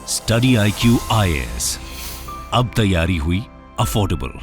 Study IQ IAS, अब तैयारी हुई अफोर्डेबल।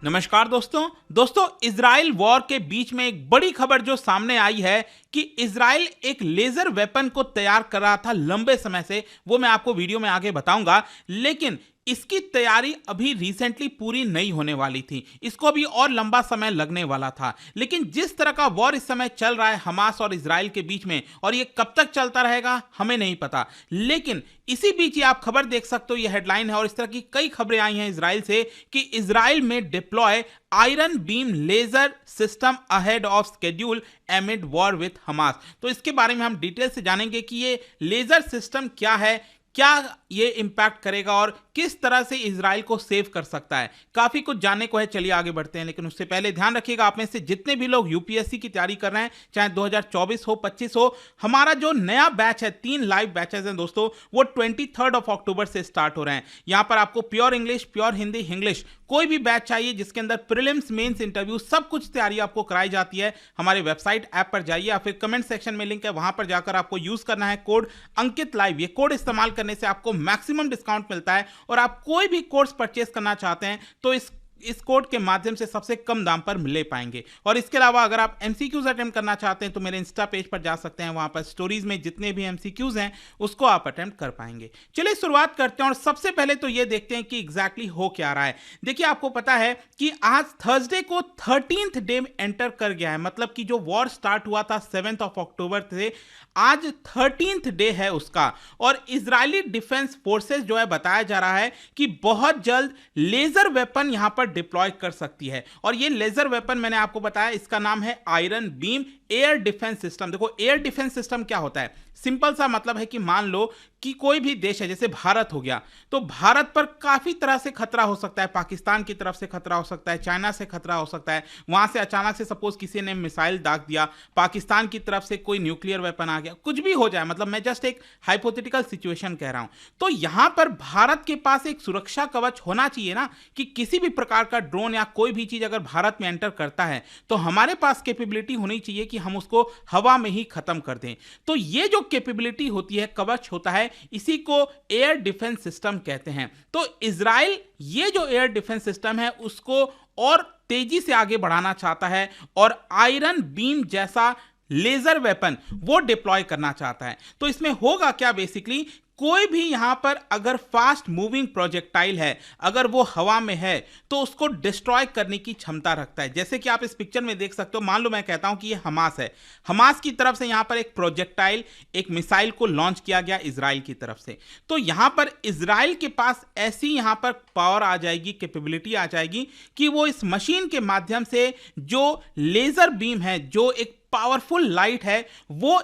नमस्कार दोस्तों इजराइल वॉर के बीच में एक बड़ी खबर जो सामने आई है कि इजराइल एक लेजर वेपन को तैयार कर रहा था लंबे समय से। वो मैं आपको वीडियो में आगे बताऊंगा, लेकिन इसकी तैयारी अभी रिसेंटली पूरी नहीं होने वाली थी। इसको अभी और लंबा समय लगने वाला था। लेकिन जिस तरह का वॉर इस समय चल रहा है हमास और इजराइल के बीच में, और ये कब तक चलता रहेगा हमें नहीं पता, लेकिन इसी बीच ये आप खबर देख सकते हो, ये हेडलाइन है। और इस तरह की कई खबरें आई हैं इजराइल से कि इजराइल में deploy iron beam laser system ahead of schedule amid war with Hamas. तो इसके बारे में हम डिटेल से जानेंगे कि ये लेजर सिस्टम क्या है, क्या ये इंपैक्ट करेगा और किस तरह से इजराइल को सेव कर सकता है। काफी कुछ जानने को है, चलिए आगे बढ़ते हैं। लेकिन उससे पहले ध्यान रखिएगा, आप में से जितने भी लोग यूपीएससी की तैयारी कर रहे हैं, चाहे 2024 हो 25 हो, हमारा जो नया बैच है, 3 लाइव बैचेस हैं दोस्तों, वो 23 अक्टूबर से स्टार्ट हो रहे हैं। यहां पर आपको pure English, pure Hindi, English कोई भी बैच चाहिए जिसके अंदर प्रीलिम्स, मेंस, इंटरव्यू सब कुछ तैयारी आपको कराई जाती है। हमारे वेबसाइट ऐप पर जाइए या फिर कमेंट सेक्शन में लिंक है, वहां पर जाकर आपको यूज करना है कोड अंकित लाइव। ये कोड इस्तेमाल करने से आपको मैक्सिमम डिस्काउंट मिलता है, और आप कोई भी कोर्स परचेस करना चाहते हैं तो इस कोड के माध्यम से सबसे कम दाम पर ले पाएंगे। और इसके अलावा अगर आप एमसीक्यूज अटेम्प्ट करना चाहते हैं तो मेरे इंस्टा पेज पर जा सकते हैं, वहां पर स्टोरीज में जितने भी एमसीक्यूज हैं उसको आप अटेम्प्ट कर पाएंगे। चलिए शुरुआत करते हैं, और सबसे पहले तो ये देखते हैं कि एग्जैक्टली हो क्या रहा है। देखिए, आपको पता है कि आज थर्सडे को 13th डे एंटर कर गया है, मतलब कि जो वॉर स्टार्ट हुआ था 7 अक्टूबर से, आज 13th डे है उसका। और इजरायली डिफेंस फोर्सेस जो है, बताया जा रहा है कि बहुत जल्द लेजर वेपन यहां पर डिप्लॉय कर सकती है। और ये लेजर वेपन मैंने आपको बताया, इसका नाम है iron beam air defence system. देखो, एयर डिफेंस सिस्टम क्या होता है, सिंपल सा मतलब है कि मान लो कि कोई भी देश है, जैसे भारत हो गया, तो भारत पर काफी तरह से खतरा हो सकता है। पाकिस्तान की तरफ से खतरा हो सकता है, चाइना से खतरा हो सकता है, वहां से अचानक से सपोज किसी ने मिसाइल दाग दिया, पाकिस्तान की तरफ से कोई न्यूक्लियर वेपन आ गया, कुछ भी हो जाए, मतलब मैं जस्ट एक हाइपोथेटिकल सिचुएशन कह रहा हूं। तो यहां पर भारत के पास एक सुरक्षा कवच होना चाहिए ना, कि किसी भी प्रकार का ड्रोन या कोई भी चीज अगर भारत में एंटर करता है तो हमारे पास कैपेबिलिटी होनी चाहिए कि हम उसको हवा में ही खत्म कर दें। तो ये जो कैपेबिलिटी होती है, कवच होता है, इसी को एयर डिफेंस सिस्टम कहते हैं। तो इजराइल ये जो एयर डिफेंस सिस्टम है उसको और तेजी से आगे बढ़ाना चाहता है, और आयरन बीम जैसा लेजर वेपन वो डिप्लॉय करना चाहता है। तो इसमें होगा क्या, बेसिकली कोई भी यहां पर अगर फास्ट मूविंग प्रोजेक्टाइल है, अगर वो हवा में है, तो उसको डिस्ट्रॉय करने की क्षमता रखता है। जैसे कि आप इस पिक्चर में देख सकते हो, मान लो मैं कहता हूं कि ये हमास है, हमास की तरफ से यहां पर एक प्रोजेक्टाइल, एक मिसाइल को लॉन्च किया गया इजराइल की तरफ से। तो यहां पर इजराइल के पास ऐसी यहां पर पावर आ जाएगी, कैपेबिलिटी आ जाएगी कि वो इस मशीन के माध्यम से जो लेजर बीम है, जो एक पावरफुल लाइट है, वो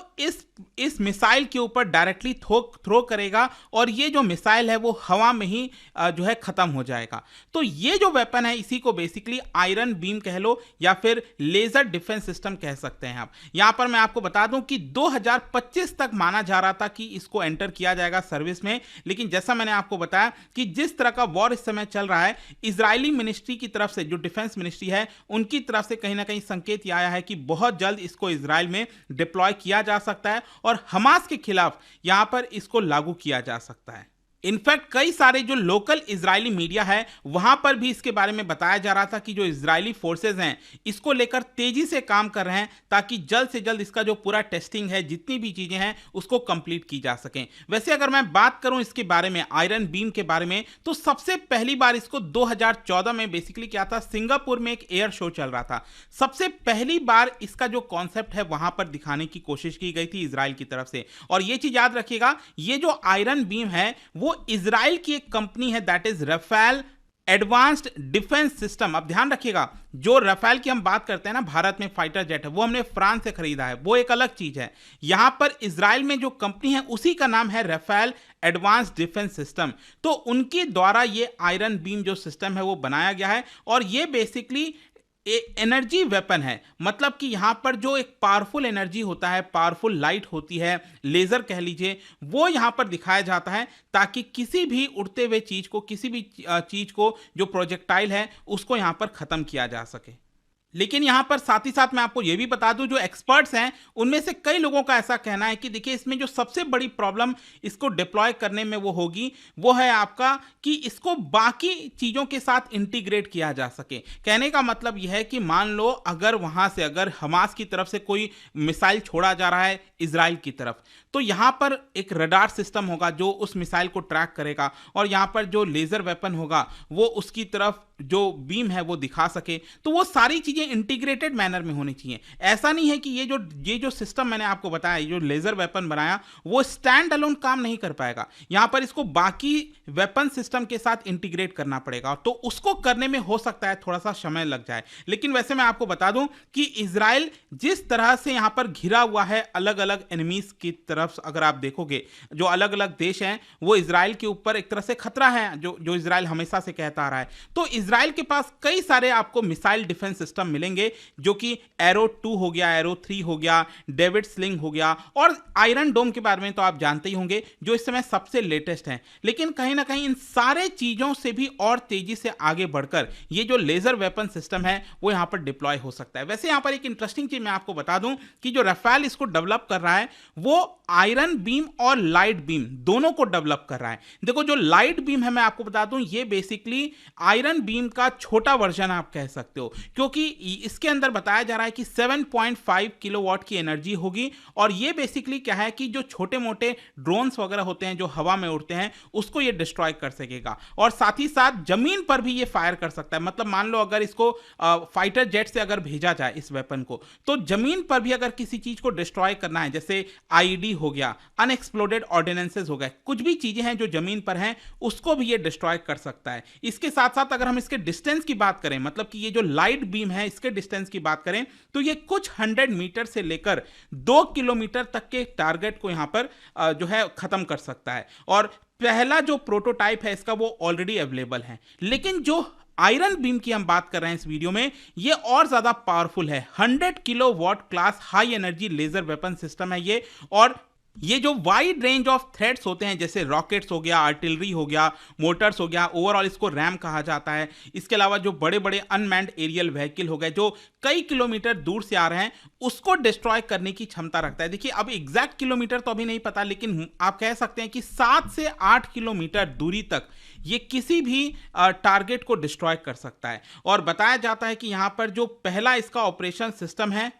इस मिसाइल के ऊपर डायरेक्टली थ्रो करेगा, और ये जो मिसाइल है वो हवा में ही जो है खत्म हो जाएगा। तो ये जो वेपन है, इसी को बेसिकली आयरन बीम कह लो या फिर लेजर डिफेंस सिस्टम कह सकते हैं आप। यहां पर मैं आपको बता दूं कि 2025 तक माना जा रहा था कि इसको एंटर किया जाएगा सर्विस में, लेकिन जैसा मैंने आपको बताया कि जिस तरह का वॉर इस समय चल रहा है, इजरायली मिनिस्ट्री की तरफ से, जो डिफेंस मिनिस्ट्री है, उनकी तरफ से कहीं ना कहीं संकेत आया है कि बहुत जल्द इसको इजराइल में डिप्लॉय किया जा सकता है, और हमास के खिलाफ यहां पर इसको लागू किया जा सकता है। इनफैक्ट कई सारे जो लोकल इजरायली मीडिया है, वहां पर भी इसके बारे में बताया जा रहा था कि जो इजरायली फोर्सेस हैं, इसको लेकर तेजी से काम कर रहे हैं, ताकि जल्द से जल्द इसका जो पूरा टेस्टिंग है, जितनी भी चीजें हैं, उसको कंप्लीट की जा सकें। वैसे अगर मैं बात करूं इसके बारे में, आयरन बीम के बारे में, तो सबसे पहली बार इसको 2014 में बेसिकली क्या था, सिंगापुर में एक एयर शो चल रहा था, सबसे पहली बार इसका जो कॉन्सेप्ट है वहां पर दिखाने की कोशिश की गई थी इजराइल की तरफ से। और ये चीज याद रखिएगा, ये जो आयरन बीम है वो इजराइल की एक कंपनी है, that is Rafael advanced defence system. अब ध्यान रखिएगा, जो रफेल की हम बात करते हैं ना, भारत में फाइटर जेट है, वो हमने फ्रांस से खरीदा है, वो एक अलग चीज है। यहां पर इजराइल में जो कंपनी है उसी का नाम है रफेल एडवांस्ड डिफेंस सिस्टम। तो उनके द्वारा ये आयरन बीम जो सिस्टम है वो बनाया गया है, और ये बेसिकली एनर्जी वेपन है। मतलब कि यहां पर जो एक पावरफुल एनर्जी होता है, पावरफुल लाइट होती है, लेजर कह लीजिए, वो यहां पर दिखाया जाता है, ताकि किसी भी उड़ते हुए चीज को, किसी भी चीज को जो प्रोजेक्टाइल है, उसको यहां पर खत्म किया जा सके। लेकिन यहां पर साथ ही साथ मैं आपको यह भी बता दूं, जो एक्सपर्ट्स हैं उनमें से कई लोगों का ऐसा कहना है कि देखिए इसमें जो सबसे बड़ी प्रॉब्लम इसको डिप्लॉय करने में वो होगी, वो है आपका कि इसको बाकी चीजों के साथ इंटीग्रेट किया जा सके। कहने का मतलब यह है कि मान लो अगर वहां से अगर हमास की तरफ से कोई मिसाइल छोड़ा जा रहा है इजराइल की तरफ, तो यहां पर एक रडार सिस्टम होगा जो उस मिसाइल को ट्रैक करेगा, और यहां पर जो लेजर वेपन होगा वो उसकी तरफ जो बीम है वो दिखा सके। तो वो सारी चीजें इंटीग्रेटेड मैनर में होनी चाहिए। ऐसा नहीं है कि ये जो सिस्टम मैंने आपको बताया, जो लेजर वेपन बनाया, वो स्टैंड अलोन काम नहीं कर पाएगा। यहां पर इसको बाकी वेपन सिस्टम के साथ इंटीग्रेट करना पड़ेगा, तो उसको करने में हो सकता है थोड़ा सा समय लग जाए। लेकिन वैसे मैं आपको बता दूं कि इजराइल जिस तरह से यहां पर घिरा हुआ है अलग अलग एनिमीज की तरफ, अगर आप देखोगे जो अलग अलग देश हैं वो इजराइल के ऊपर एक तरह से खतरा है, जो इजराइल हमेशा से कहता आ रहा है। तो इजराइल के पास कई सारे आपको मिसाइल डिफेंस सिस्टम मिलेंगे, जो कि एरो 2 हो गया, एरो 3 हो गया, डेविड स्लिंग हो गया, और आयरन डोम के बारे में तो आप जानते ही होंगे जो इस समय सबसे लेटेस्ट है। लेकिन कहीं ना कहीं इन सारे चीजों से भी और तेजी से आगे बढ़कर ये जो लेजर वेपन सिस्टम है वो यहां पर डिप्लॉय हो सकता है। वैसे यहां पर एक इंटरेस्टिंग चीज मैं आपको बता दूं कि जो राफेल इसको डेवलप कर रहा है वो आयरन बीम और लाइट बीम दोनों को डेवलप कर रहा है। देखो जो लाइट बीम है मैं आपको बता दूं ये बेसिकली आयरन बीम का छोटा वर्जन आप कह सकते हो, क्योंकि इसके अंदर बताया जा रहा है कि 7.5 किलोवाट की एनर्जी होगी, और ये बेसिकली क्या है कि जो छोटे मोटे ड्रोन्स वगैरह होते हैं जो हवा में उड़ते हैं उसको ये डिस्ट्रॉय कर सकेगा, और साथ ही साथ जमीन पर भी ये फायर कर सकता है। मतलब मान लो अगर इसको फाइटर जेट से अगर भेजा जाए इस वेपन को, तो जमीन पर भी अगर किसी चीज को डिस्ट्रॉय करना है, जैसे आईडी हो गया, अनएक्सप्लोडेड ऑर्डिनेंसेस हो गए, कुछ भी चीजें हैं जो जमीन पर हैं उसको भी ये डिस्ट्रॉय कर सकता है। इसके साथ साथ अगर हम इसके डिस्टेंस की बात करें, मतलब कि ये जो लाइट बीम है इसके डिस्टेंस की बात करें, तो ये कुछ 100 मीटर से लेकर 2 किलोमीटर तक के टारगेट को यहां पर जो है खत्म कर सकता है। और पहला जो प्रोटोटाइप है इसका वो ऑलरेडी अवेलेबल है। लेकिन जो आयरन बीम की हम बात कर रहे हैं इस वीडियो में, ये और ज्यादा पावरफुल है। 100 kilowatt class high energy laser weapon system है ये, और ये जो वाइड रेंज ऑफ थ्रेट्स होते हैं जैसे रॉकेट्स हो गया, आर्टिलरी हो गया, मोटर्स हो गया, ओवरऑल इसको रैम कहा जाता है। इसके अलावा जो बड़े बड़े अनमैन्ड एरियल व्हीकल हो गए जो कई किलोमीटर दूर से आ रहे हैं उसको डिस्ट्रॉय करने की क्षमता रखता है। देखिए अब एग्जैक्ट किलोमीटर तो अभी नहीं पता, लेकिन आप कह सकते हैं कि 7 से 8 किलोमीटर दूरी तक ये किसी भी टारगेट को डिस्ट्रॉय कर सकता है। और बताया जाता है कि यहां पर जो पहला इसका ऑपरेशन सिस्टम है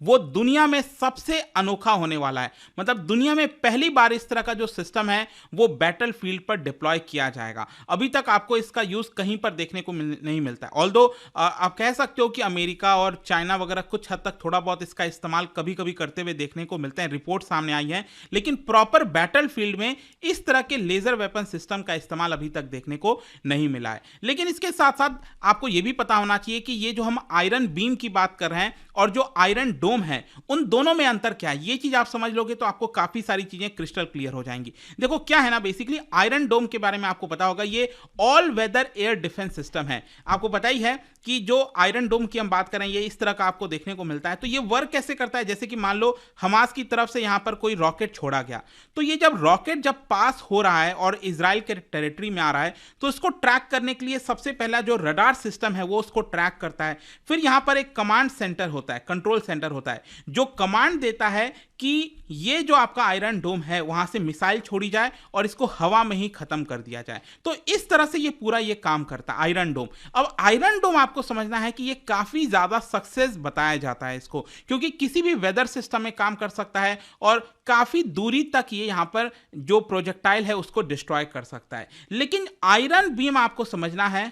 वो दुनिया में सबसे अनोखा होने वाला है। मतलब दुनिया में पहली बार इस तरह का जो सिस्टम है वो बैटलफील्ड पर डिप्लॉय किया जाएगा। अभी तक आपको इसका यूज कहीं पर देखने को नहीं मिलता है। ऑल्दो आप कह सकते हो कि अमेरिका और चाइना वगैरह कुछ हद तक थोड़ा बहुत इसका इस्तेमाल कभी कभी करते हुए देखने को मिलते हैं, रिपोर्ट सामने आई है, लेकिन प्रॉपर बैटलफील्ड में इस तरह के लेजर वेपन सिस्टम का इस्तेमाल अभी तक देखने को नहीं मिला है। लेकिन इसके साथ साथ आपको यह भी पता होना चाहिए कि ये जो हम आयरन बीम की बात कर रहे हैं और जो आयरन डोम है उन दोनों में अंतर क्या है, ये चीज आप समझ लोगे तो आपको काफी सारी चीजें क्रिस्टल क्लियर हो जाएंगी। देखो क्या है ना, बेसिकली आयरन डोम के बारे में आपको पता होगा, ये all weather air defence system है। आपको पता ही है कि जो आयरन डोम की हम बात करें ये इस तरह का आपको देखने को मिलता है। तो ये वर्क कैसे करता है, जैसे कि मान लो हमास की तरफ से यहां पर कोई रॉकेट छोड़ा गया, तो ये जब रॉकेट जब पास हो रहा है और इजराइल के टेरिटरी में आ रहा है तो इसको ट्रैक करने के लिए सबसे पहला जो रडार सिस्टम है वो उसको ट्रैक करता है। फिर यहां पर एक कमांड सेंटर होता है, कंट्रोल सेंटर होता है, जो कमांड देता है कि ये जो आपका आयरन डोम है वहां से मिसाइल छोड़ी जाए और इसको हवा में ही खत्म कर दिया जाए। तो इस तरह से ये पूरा ये काम करता है आयरन डोम। अब आयरन डोम आपको समझना है कि ये काफी ज्यादा सक्सेस बताया जाता है इसको, क्योंकि किसी भी वेदर सिस्टम में काम कर सकता है और काफी दूरी तक ये यहां पर जो प्रोजेक्टाइल है उसको डिस्ट्रॉय कर सकता है। लेकिन आयरन बीम आपको समझना है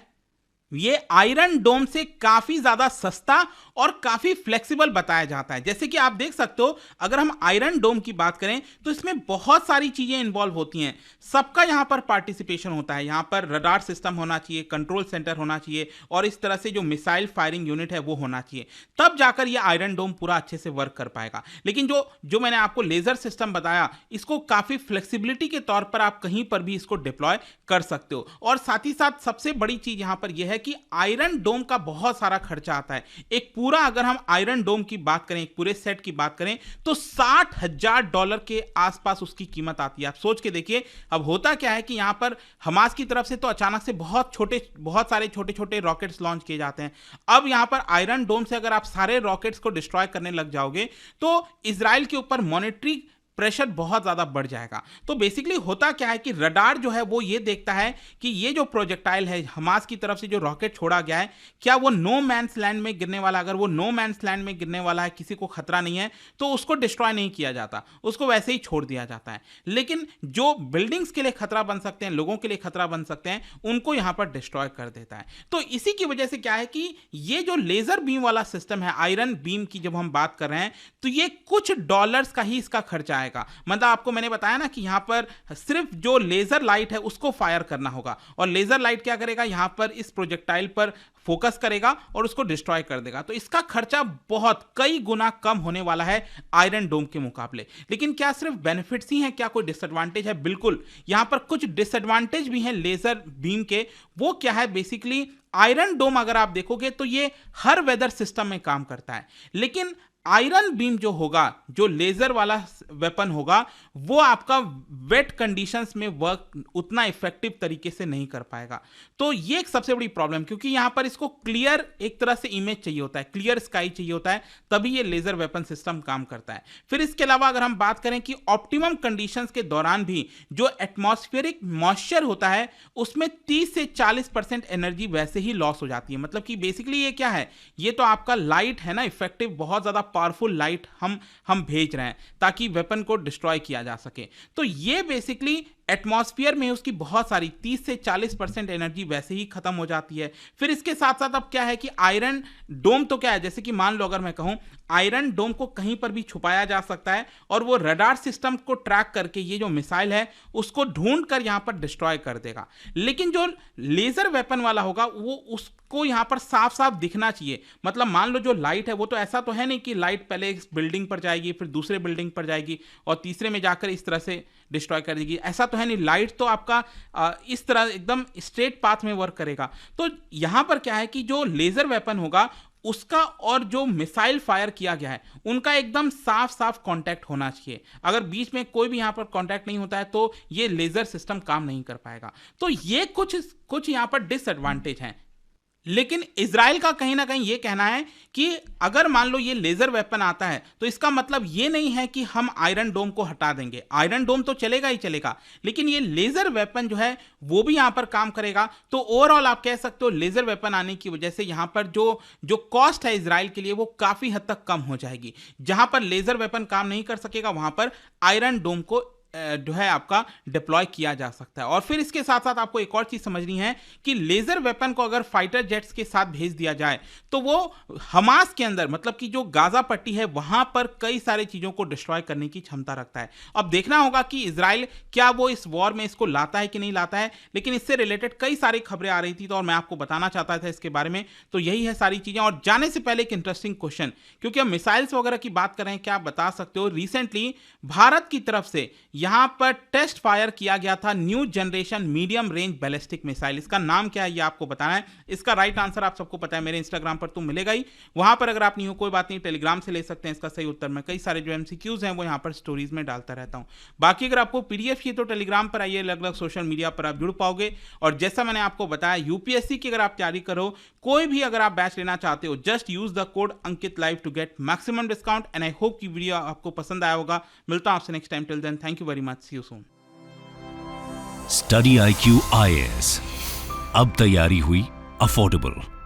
ये आयरन डोम से काफी ज्यादा सस्ता और काफी फ्लेक्सिबल बताया जाता है। जैसे कि आप देख सकते हो अगर हम आयरन डोम की बात करें तो इसमें बहुत सारी चीजें इंवॉल्व होती हैं, सबका यहां पर पार्टिसिपेशन होता है। यहां पर रडार सिस्टम होना चाहिए, कंट्रोल सेंटर होना चाहिए और इस तरह से जो मिसाइल फायरिंग यूनिट है वो होना चाहिए, तब जाकर यह आयरन डोम पूरा अच्छे से वर्क कर पाएगा। लेकिन जो मैंने आपको लेजर सिस्टम बताया इसको काफी फ्लेक्सिबिलिटी के तौर पर आप कहीं पर भी इसको डिप्लॉय कर सकते हो। और साथ ही साथ सबसे बड़ी चीज यहां पर यह है है कि आयरन डोम का बहुत सारा खर्चा आता है। एक पूरा अगर हम आयरन डोम की बात करें, एक पूरे सेट की बात करें, तो $60,000 के आसपास उसकी कीमत आती है। आप सोच के देखिए। अब होता क्या है कि यहां पर हमास की तरफ से तो अचानक से बहुत सारे छोटे छोटे रॉकेट्स लॉन्च किए जाते हैं। अब यहां पर आयरन डोम से अगर आप सारे रॉकेट्स को डिस्ट्रॉय करने लग जाओगे तो इजराइल के ऊपर मॉनेटरी प्रेशर बहुत ज्यादा बढ़ जाएगा। तो बेसिकली होता क्या है कि रडार जो है वो ये देखता है कि ये जो प्रोजेक्टाइल है हमास की तरफ से जो रॉकेट छोड़ा गया है, क्या वो नो मैन्स लैंड में गिरने वाला, अगर वो नो मैन्स लैंड में गिरने वाला है, किसी को खतरा नहीं है, तो उसको डिस्ट्रॉय नहीं किया जाता, उसको वैसे ही छोड़ दिया जाता है। लेकिन जो बिल्डिंग्स के लिए खतरा बन सकते हैं, लोगों के लिए खतरा बन सकते हैं, उनको यहां पर डिस्ट्रॉय कर देता है। तो इसी की वजह से क्या है कि ये जो लेजर बीम वाला सिस्टम है, आयरन बीम की जब हम बात कर रहे हैं, तो ये कुछ डॉलर्स का ही इसका खर्चा आएगा। मतलब आपको मैंने बताया ना कि यहां पर सिर्फ जो लेजर लाइट है उसको फायर करना होगा, और लेजर लाइट क्या करेगा, यहां पर इस प्रोजेक्टाइल पर फोकस करेगा और उसको डिस्ट्रॉय कर देगा। तो इसका खर्चा बहुत कई गुना कम होने वाला है आयरन डोम के मुकाबले। लेकिन क्या सिर्फ बेनिफिट्स ही हैं, क्या कोई डिसएडवांटेज है? बिल्कुल, यहां पर कुछ डिसएडवांटेज भी हैं लेजर बीम के। वो क्या है? बेसिकली आयरन डोम अगर आप देखोगे तो ये हर वेदर सिस्टम में काम करता है, लेकिन आयरन बीम जो होगा, जो लेजर वाला वेपन होगा, वो आपका वेट कंडीशंस में वर्क उतना इफेक्टिव तरीके से नहीं कर पाएगा। तो ये एक सबसे बड़ी प्रॉब्लम, क्योंकि यहां पर इसको क्लियर एक तरह से इमेज चाहिए होता है, क्लियर स्काई चाहिए होता है, तभी ये लेजर वेपन सिस्टम काम करता है। फिर इसके अलावा अगर हम बात करें कि ऑप्टिमम कंडीशंस के दौरान भी जो एटमॉस्फेरिक मॉइस्चर होता है उसमें 30 से 40% एनर्जी वैसे ही लॉस हो जाती है। मतलब कि बेसिकली ये क्या है, ये तो आपका लाइट है ना, इफेक्टिव बहुत ज्यादा पावरफुल लाइट हम भेज रहे हैं ताकि वेपन को डिस्ट्रॉय किया जा सके। तो ये बेसिकली एटमॉस्फेयर में उसकी बहुत सारी 30 से 40% एनर्जी वैसे ही खत्म हो जाती है। फिर इसके साथ साथ अब क्या है कि आयरन डोम तो क्या है, जैसे कि मान लो अगर मैं कहूं आयरन डोम को कहीं पर भी छुपाया जा सकता है और वो रडार सिस्टम को ट्रैक करके ये जो मिसाइल है उसको ढूंढ कर यहां पर डिस्ट्रॉय कर देगा। लेकिन जो लेजर वेपन वाला होगा वो उसको यहां पर साफ साफ दिखना चाहिए। मतलब मान लो जो लाइट है वो तो ऐसा तो है नहीं कि लाइट पहले इस बिल्डिंग पर जाएगी, फिर दूसरे बिल्डिंग पर जाएगी और तीसरे में जाकर इस तरह से डिस्ट्रॉय कर देगी, ऐसा तो है नहीं। लाइट तो आपका इस तरह एकदम स्ट्रेट पाथ में वर्क करेगा। तो यहां पर क्या है कि जो लेजर वेपन होगा उसका और जो मिसाइल फायर किया गया है उनका एकदम साफ साफ कांटेक्ट होना चाहिए। अगर बीच में कोई भी यहां पर कांटेक्ट नहीं होता है तो ये लेजर सिस्टम काम नहीं कर पाएगा। तो ये कुछ यहां पर डिसएडवांटेज हैं। लेकिन इजराइल का कहीं ना कहीं यह कहना है कि अगर मान लो ये लेजर वेपन आता है तो इसका मतलब ये नहीं है कि हम आयरन डोम को हटा देंगे। आयरन डोम तो चलेगा ही चलेगा, लेकिन ये लेजर वेपन जो है वो भी यहां पर काम करेगा। तो ओवरऑल आप कह सकते हो लेजर वेपन आने की वजह से यहां पर जो कॉस्ट है इजराइल के लिए वो काफी हद तक कम हो जाएगी। जहां पर लेजर वेपन काम नहीं कर सकेगा वहां पर आयरन डोम को जो है आपका डिप्लॉय किया जा सकता है। और फिर इसके साथ साथ आपको एक और चीज समझनी है कि लेजर वेपन को अगर फाइटर जेट्स के साथ भेज दिया जाए तो वो हमास के अंदर, मतलब कि जो गाजा पट्टी है वहां पर कई सारी चीजों को डिस्ट्रॉय करने की क्षमता रखता है। अब देखना होगा कि इजराइल क्या वो इस वॉर में इसको लाता है कि नहीं लाता है, लेकिन इससे रिलेटेड कई सारी खबरें आ रही थी तो और मैं आपको बताना चाहता था इसके बारे में। तो यही है सारी चीजें। और जाने से पहले एक इंटरेस्टिंग क्वेश्चन, क्योंकि हम मिसाइल्स वगैरह की बात कर रहे हैं, क्या आप बता सकते हो रिसेंटली भारत की तरफ से यहां पर टेस्ट फायर किया गया था new generation medium range ballistic missile, इसका नाम क्या है ये आपको बताना है। इसका राइट आंसर आप सबको पता है, मेरे इंस्टाग्राम पर तो मिलेगा ही, वहां पर अगर आप नहीं हो कोई बात नहीं, टेलीग्राम से ले सकते हैं इसका सही उत्तर। मैं कई सारे जो एमसीक्यूज हैं वो यहां पर स्टोरीज में डालता रहता हूं। बाकी अगर आपको पीडीएफ चाहिए तो टेलीग्राम पर आइए, अलग अलग सोशल मीडिया पर आप जुड़ पाओगे। और जैसा मैंने आपको बताया यूपीएससी की अगर आप तैयारी करो, कोई भी अगर आप बैच लेना चाहते हो, just use the code Ankit live to get maximum discount. And I hope की वीडियो आपको पसंद आया होगा। मिलता हूं आपसे next time, till then thank you very much, see you soon. Study IQ IAS, अब तैयारी हुई अफोर्डेबल।